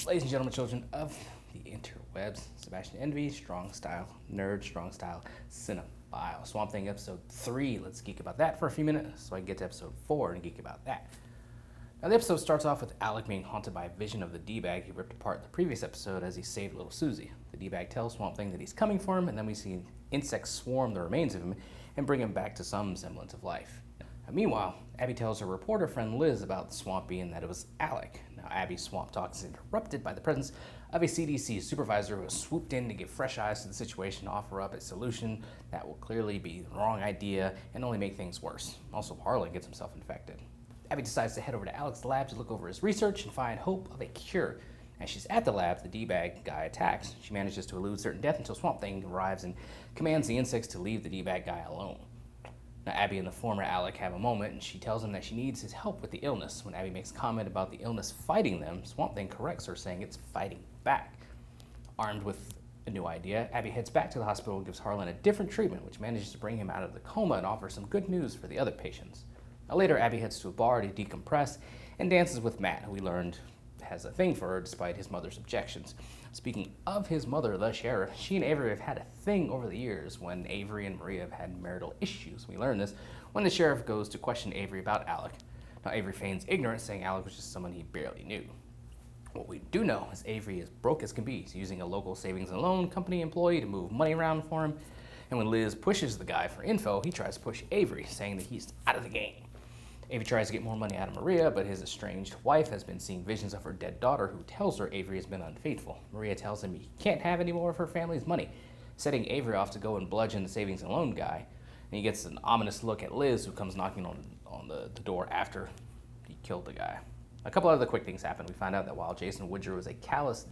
Ladies and gentlemen, children of the interwebs, Sebastian Envy, strong style nerd, strong style cinephile. Swamp Thing episode 3. Let's geek about that for a few minutes so I can get to episode 4 and geek about that. Now, the episode starts off with Alec being haunted by a vision of the D-bag he ripped apart in the previous episode as he saved little Susie. The D-bag tells Swamp Thing that he's coming for him, and then we see insects swarm the remains of him and bring him back to some semblance of life. Now, meanwhile, Abby tells her reporter friend Liz about the swampy and that it was Alec. Now, Abby's swamp talk is interrupted by the presence of a CDC supervisor who has swooped in to give fresh eyes to the situation, offer up a solution that will clearly be the wrong idea and only make things worse. Also, Harlan gets himself infected. Abby decides to head over to Alec's lab to look over his research and find hope of a cure. As she's at the lab, the D-bag guy attacks. She manages to elude certain death until Swamp Thing arrives and commands the insects to leave the D-bag guy alone. Now, Abby and the former Alec have a moment, and she tells him that she needs his help with the illness. When Abby makes a comment about the illness fighting them, Swamp Thing corrects her, saying it's fighting back. Armed with a new idea, Abby heads back to the hospital and gives Harlan a different treatment, which manages to bring him out of the coma and offers some good news for the other patients. Now, later, Abby heads to a bar to decompress and dances with Matt, who we learned has a thing for her despite his mother's objections. Speaking of his mother, the sheriff, she and Avery have had a thing over the years when Avery and Maria have had marital issues. We learn this when the sheriff goes to question Avery about Alec. Now, Avery feigns ignorance, saying Alec was just someone he barely knew. What we do know is Avery is broke as can be. He's using a local savings and loan company employee to move money around for him. And when Liz pushes the guy for info, he tries to push Avery, saying that he's out of the game. Avery tries to get more money out of Maria, but his estranged wife has been seeing visions of her dead daughter, who tells her Avery has been unfaithful. Maria tells him he can't have any more of her family's money, setting Avery off to go and bludgeon the savings and loan guy. And he gets an ominous look at Liz, who comes knocking on the door after he killed the guy. A couple other quick things happen. We find out that while Jason Woodger was a callous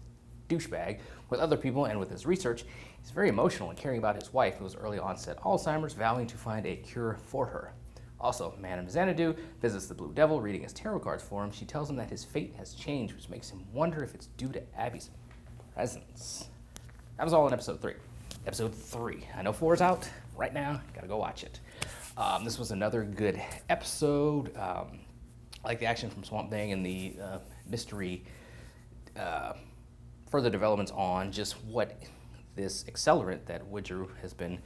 douchebag with other people and with his research, he's very emotional and caring about his wife, who has early onset Alzheimer's, vowing to find a cure for her. Also, Madame Xanadu visits the Blue Devil, reading his tarot cards for him. She tells him that his fate has changed, which makes him wonder if it's due to Abby's presence. That was all in episode 3. Episode 3. I know 4 is out right now. Gotta go watch it. This was another good episode. I like the action from Swamp Thing and the mystery, further developments on just what this accelerant that Woodger has been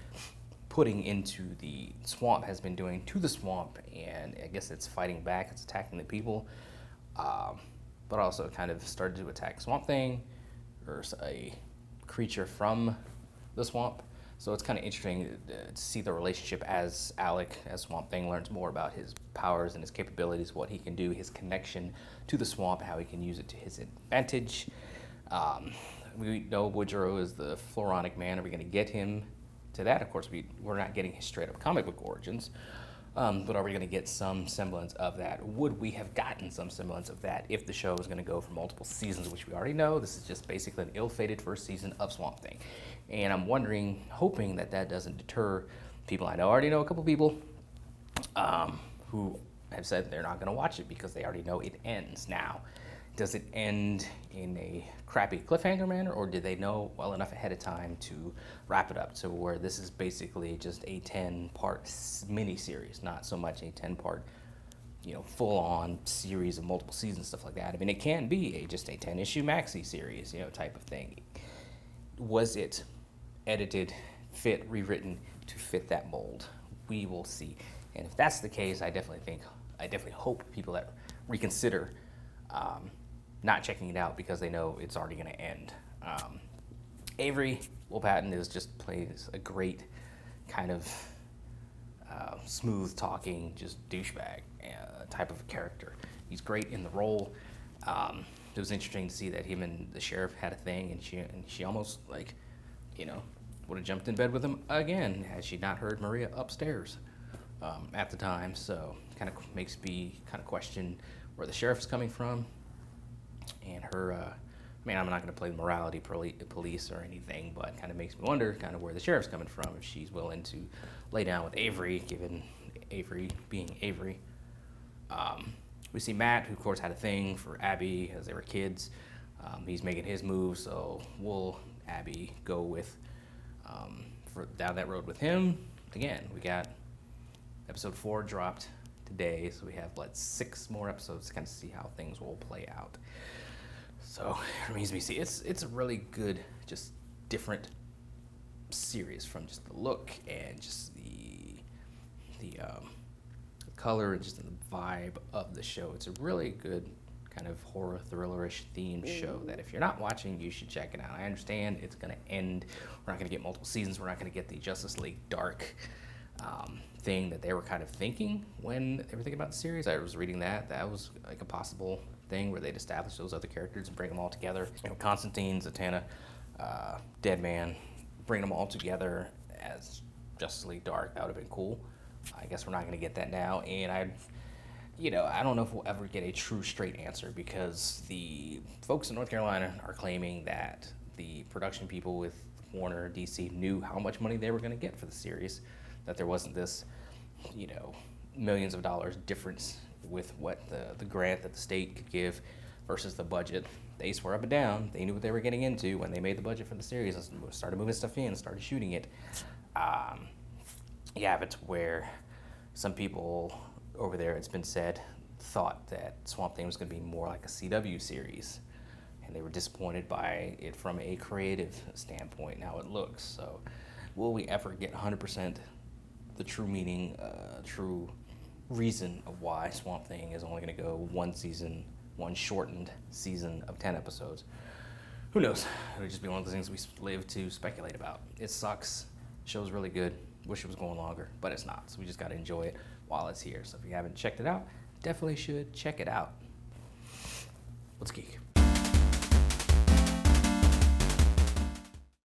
putting into the swamp has been doing to the swamp, and I guess it's fighting back, it's attacking the people, but also kind of started to attack Swamp Thing, or a creature from the swamp. So it's kind of interesting to see the relationship as Alec, as Swamp Thing, learns more about his powers and his capabilities, what he can do, his connection to the swamp, how he can use it to his advantage. We know Woodrow is the Floronic Man. Are we going to get him to that? Of course, we're not getting his straight up comic book origins, but are we going to get some semblance of that? Would we have gotten some semblance of that if the show was going to go for multiple seasons, which we already know? This is just basically an ill-fated first season of Swamp Thing, and I'm wondering, hoping that that doesn't deter people. I already know a couple people who have said they're not going to watch it because they already know it ends. Now, does it end in a crappy cliffhanger manner, or did they know well enough ahead of time to wrap it up to where this is basically just a 10-part mini-series, not so much a 10-part, full-on series of multiple seasons, stuff like that? I mean, it can be just a 10-issue maxi series, type of thing. Was it edited, rewritten to fit that mold? We will see. And if that's the case, I definitely hope people that reconsider not checking it out because they know it's already going to end. Avery Will Patton is just plays a great kind of smooth talking, just douchebag type of character. He's great in the role. It was interesting to see that him and the sheriff had a thing, and she almost would have jumped in bed with him again had she not heard Maria upstairs at the time. So kind of makes me kind of question where the sheriff's coming from, and her, I'm not going to play the morality police or anything, but kind of makes me wonder kind of where the sheriff's coming from, if she's willing to lay down with Avery, given Avery being Avery. We see Matt, who of course had a thing for Abby as they were kids. He's making his move, so will Abby go with down that road with him? Again, we got episode 4 dropped today, so we have 6 more episodes to kind of see how things will play out. So it remains to be seen. It's a really good, just different series from just the look and just the color and just the vibe of the show. It's a really good kind of horror thrillerish themed show that if you're not watching, you should check it out. I understand it's going to end. We're not going to get multiple seasons. We're not going to get the Justice League Dark thing that they were kind of thinking when they were thinking about the series. I was reading that was like a possible thing where they'd establish those other characters and bring them all together. You know, Constantine, Zatanna, Deadman, bring them all together as Justice League Dark. That would have been cool. I guess we're not going to get that now, and I don't know if we'll ever get a true straight answer because the folks in North Carolina are claiming that the production people with Warner DC knew how much money they were going to get for the series, that there wasn't this, millions of dollars difference with what the grant that the state could give versus the budget. They swore up and down they knew what they were getting into when they made the budget for the series and started moving stuff in, started shooting it. It's where some people over there, it's been said, thought that Swamp Thing was going to be more like a CW series, and they were disappointed by it from a creative standpoint, how it looks. So will we ever get 100% the true meaning, true reason of why Swamp Thing is only going to go one season, one shortened season of 10 episodes? Who knows? It would just be one of the things we live to speculate about. It sucks. Show's really good. Wish it was going longer, but it's not. So we just got to enjoy it while it's here. So if you haven't checked it out, definitely should check it out. Let's geek.